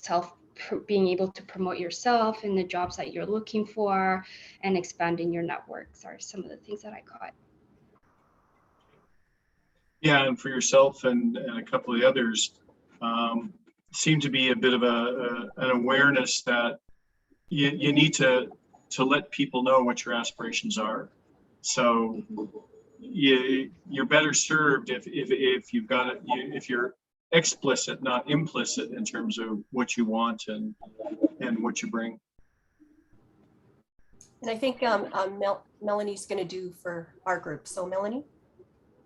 being able to promote yourself in the jobs that you're looking for, and expanding your networks are some of the things that I caught. Yeah, and for yourself and a couple of the others, seemed to be a bit of an awareness that you need to let people know what your aspirations are. So you're better served if you've got it, if you're explicit, not implicit, in terms of what you want and what you bring. And I think Melanie's going to do for our group. So Melanie.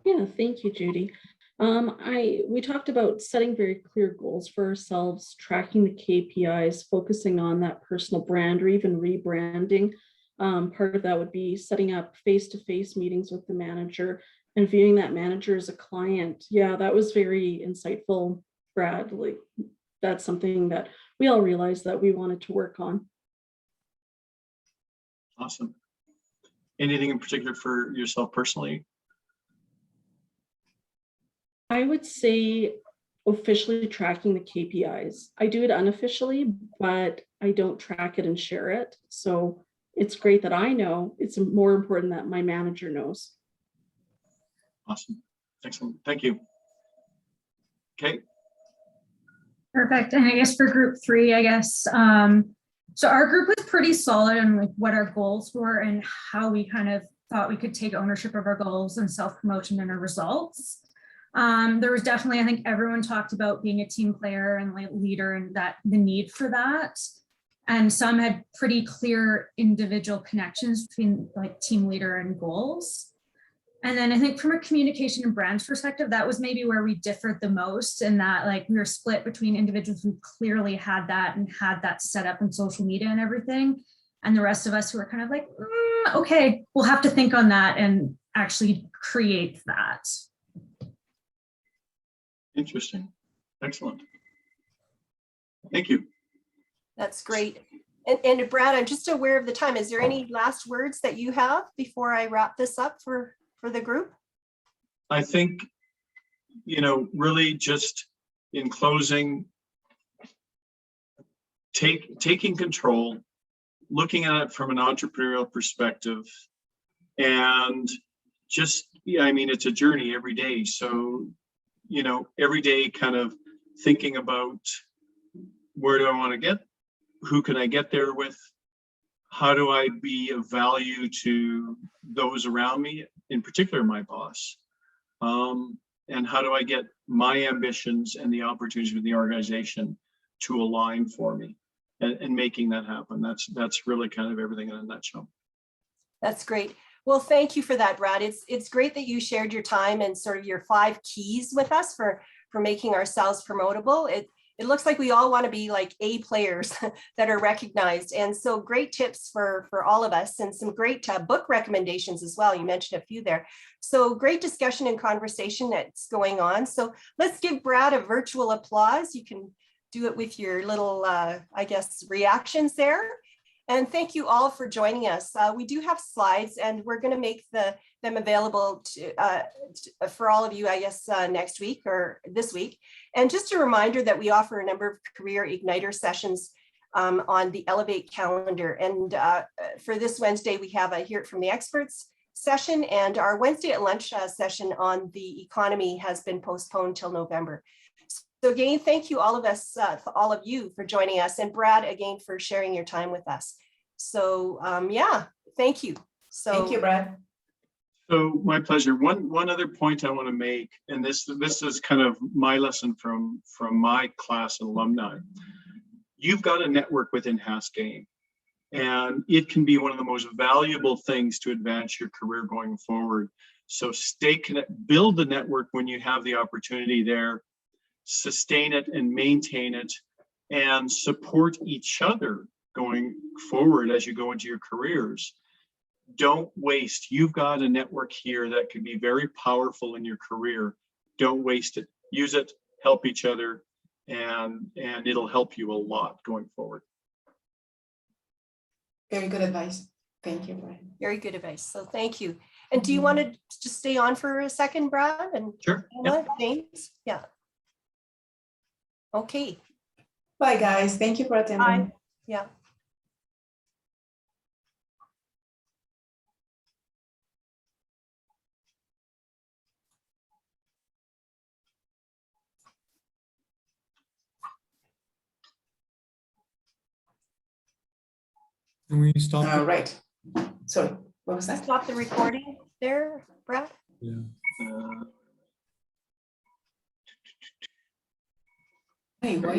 Yeah, thank you, Judy. We talked about setting very clear goals for ourselves, tracking the KPIs, focusing on that personal brand, or even rebranding. Part of that would be setting up face-to-face meetings with the manager and viewing that manager as a client. Yeah, that was very insightful, Brad. Like, that's something that we all realized that we wanted to work on. Awesome. Anything in particular for yourself personally? I would say officially tracking the KPIs. I do it unofficially, but I don't track it and share it. So it's great that I know. It's more important that my manager knows. Awesome. Excellent. Thank you. Okay. Perfect. And I guess for group 3, So our group was pretty solid on like what our goals were and how we kind of thought we could take ownership of our goals and self-promotion and our results. There was definitely, I think everyone talked about being a team player and like leader and that the need for that. And some had pretty clear individual connections between like team leader and goals. And then I think from a communication and brand perspective, that was maybe where we differed the most, in that like we were split between individuals who clearly had that and had that set up in social media and everything. And the rest of us who were kind of like, okay, we'll have to think on that and actually create that. Interesting. Excellent. Thank you. That's great. And Brad, I'm just aware of the time. Is there any last words that you have before I wrap this up for the group? I think, really just in closing, taking control, looking at it from an entrepreneurial perspective, and just, it's a journey every day. So, every day kind of thinking about where do I want to get? Who can I get there with? How do I be of value to those around me, in particular my boss? And how do I get my ambitions and the opportunities with the organization to align for me, and making that happen? That's really kind of everything in a nutshell. That's great. Well, thank you for that, Brad. It's great that you shared your time and sort of your 5 keys with us for making ourselves promotable. It looks like we all want to be like A players that are recognized. And so great tips for all of us, and some great book recommendations as well. You mentioned a few there. So great discussion and conversation that's going on. So let's give Brad a virtual applause. You can do it with your little, I guess, reactions there. And thank you all for joining us. We do have slides, and we're going to make them available for all of you, I guess, next week or this week. And just a reminder that we offer a number of career igniter sessions on the Elevate calendar. And for this Wednesday, we have a Hear It From the Experts session, and our Wednesday at lunch session on the economy has been postponed till November. So again, thank you all of you for joining us, and Brad, again, for sharing your time with us. So yeah, thank you. So thank you, Brad. So my pleasure. One other point I want to make, and this is kind of my lesson from my class and alumni. You've got a network within Haskayne, and it can be one of the most valuable things to advance your career going forward. So stay connected, build the network when you have the opportunity there, sustain it and maintain it, and support each other going forward as you go into your careers. Don't waste. You've got a network here that can be very powerful in your career. Don't waste it. Use it, help each other, and it'll help you a lot going forward. Very good advice. Thank you, Brad. Very good advice. So thank you. And do you want to just stay on for a second, Brad? And sure. James? Yeah. Okay. Bye, guys. Thank you for attending. Bye. Yeah. Can we stop? All right. Sorry, what was that? Stop the recording there, Brad? Yeah. Hey, why